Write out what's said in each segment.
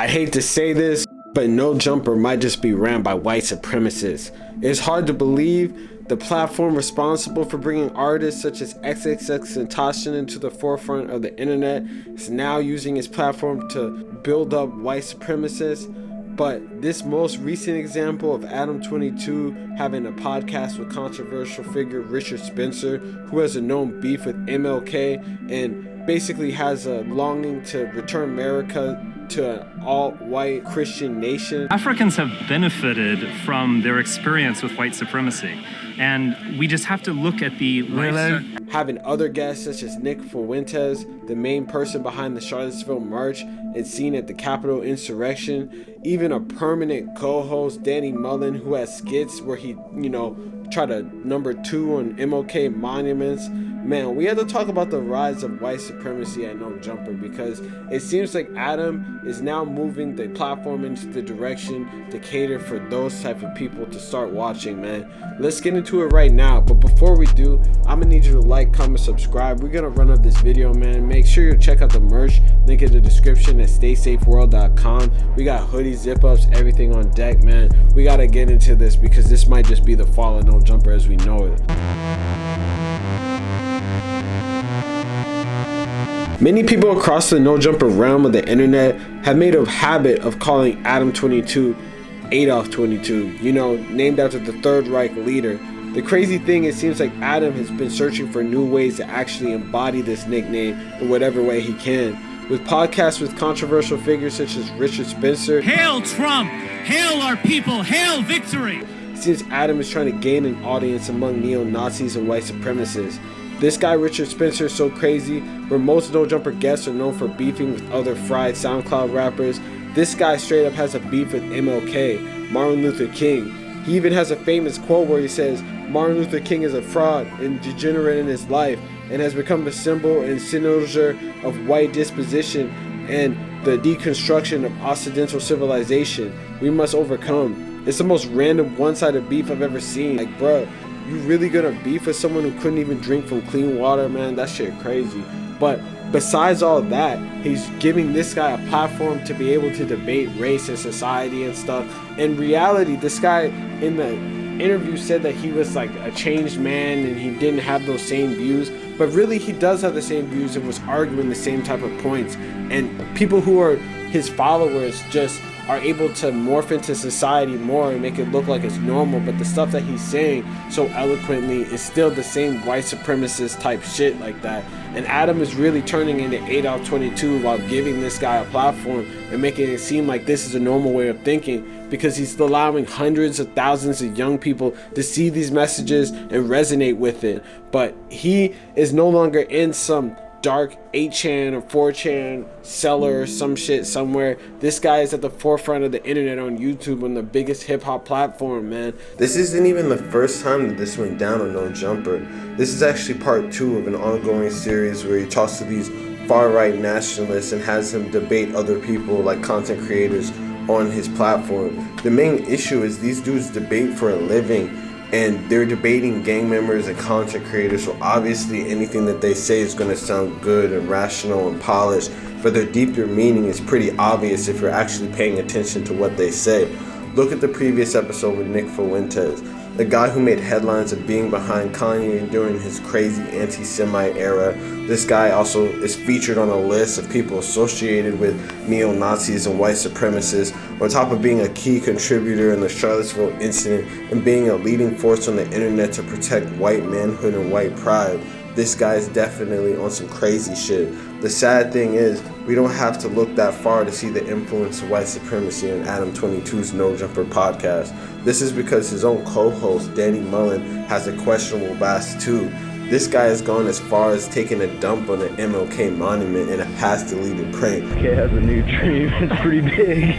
I hate to say this, but No Jumper might just be ran by white supremacists. It's hard to believe the platform responsible for bringing artists such as XXXTentacion into the forefront of the internet is now using its platform to build up white supremacists. But this most recent example of Adam22 having a podcast with controversial figure Richard Spencer, who has a known beef with MLK and basically has a longing to return America to an all-white Christian nation. Africans have benefited from their experience with white supremacy, and we just have to look at the Having other guests such as Nick Fuentes, the main person behind the Charlottesville March and seen at the Capitol insurrection, even a permanent co-host, Danny Mullen, who has skits where he, try to number 2 on MLK monuments. Man, we had to talk about the rise of white supremacy at No Jumper, because it seems like Adam is now moving the platform into the direction to cater for those type of people to start watching, man. Let's get into it right now. But before we do, I'm gonna need you to like, comment, subscribe. We're gonna run up this video, man. Make sure you check out the merch, link in the description at staysafeworld.com. We got hoodies, zip ups, everything on deck, man. We gotta get into this because this might just be the fall of No Jumper as we know it. Many people across the No Jumper realm of the internet have made a habit of calling Adam22 Adolf 22, named after the Third Reich leader. The crazy thing, it seems like Adam has been searching for new ways to actually embody this nickname in whatever way he can. With podcasts with controversial figures such as Richard Spencer, Hail Trump! Hail our people! Hail victory! It seems Adam is trying to gain an audience among neo-Nazis and white supremacists. This guy Richard Spencer is so crazy, where most No Jumper guests are known for beefing with other fried SoundCloud rappers. This guy straight up has a beef with MLK, Martin Luther King. He even has a famous quote where he says, Martin Luther King is a fraud and degenerate in his life and has become a symbol and signature of white disposition and the deconstruction of Occidental civilization we must overcome. It's the most random one-sided beef I've ever seen. Like, bruh, you really gonna beef with someone who couldn't even drink from clean water, man? That shit crazy. But besides all that, he's giving this guy a platform to be able to debate race and society and stuff. In reality, this guy in the interview said that he was like a changed man and he didn't have those same views, but really he does have the same views and was arguing the same type of points. And people who are his followers just are able to morph into society more and make it look like it's normal, but the stuff that he's saying so eloquently is still the same white supremacist type shit like that. And Adam is really turning into Adolf22 while giving this guy a platform and making it seem like this is a normal way of thinking, because he's allowing hundreds of thousands of young people to see these messages and resonate with it. But he is no longer in some dark 8chan or 4chan cellar or some shit somewhere. This guy is at the forefront of the internet on YouTube, on the biggest hip-hop platform, man. This isn't even the first time that this went down on No Jumper. This is actually part 2 of an ongoing series where he talks to these far-right nationalists and has them debate other people like content creators on his platform. The main issue is these dudes debate for a living, and they're debating gang members and content creators, so obviously anything that they say is going to sound good and rational and polished, but their deeper meaning is pretty obvious if you're actually paying attention to what they say. Look at the previous episode with Nick Fuentes, the guy who made headlines of being behind Kanye during his crazy anti-Semite era. This guy also is featured on a list of people associated with neo-Nazis and white supremacists, on top of being a key contributor in the Charlottesville incident and being a leading force on the internet to protect white manhood and white pride. This guy is definitely on some crazy shit. The sad thing is, we don't have to look that far to see the influence of white supremacy in Adam22's No Jumper podcast. This is because his own co-host, Danny Mullen, has a questionable past too. This guy has gone as far as taking a dump on an MLK monument in a past deleted prank. Kid has a new dream, it's pretty big.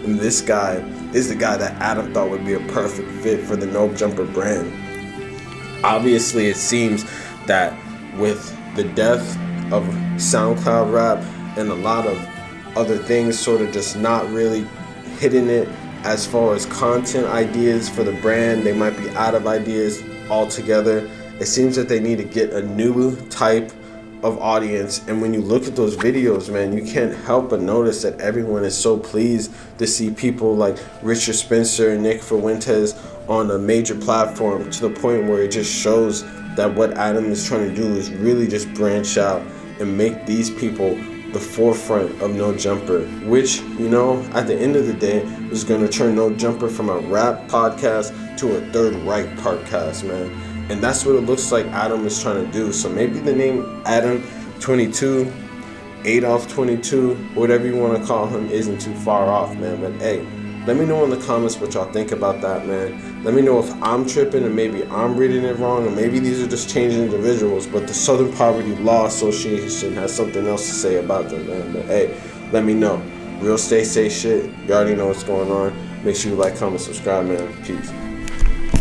And this guy is the guy that Adam thought would be a perfect fit for the No Jumper brand. Obviously, it seems that with the death of SoundCloud rap and a lot of other things sort of just not really hitting it as far as content ideas for the brand, they might be out of ideas altogether. It seems that they need to get a new type of audience, and when you look at those videos, man, you can't help but notice that everyone is so pleased to see people like Richard Spencer and Nick Fuentes on a major platform, to the point where it just shows that what Adam is trying to do is really just branch out and make these people the forefront of No Jumper, which, you know, at the end of the day is going to turn No Jumper from a rap podcast to a Third Right podcast, man. And that's what it looks like Adam is trying to do. So maybe the name Adam22, Adolf22, whatever you want to call him, isn't too far off, man. But hey, let me know in the comments what y'all think about that, man. Let me know if I'm tripping and maybe I'm reading it wrong, and maybe these are just changing individuals, but the Southern Poverty Law Association has something else to say about them, man. But hey, let me know. Real stay safe shit. You already know what's going on. Make sure you like, comment, subscribe, man. Peace.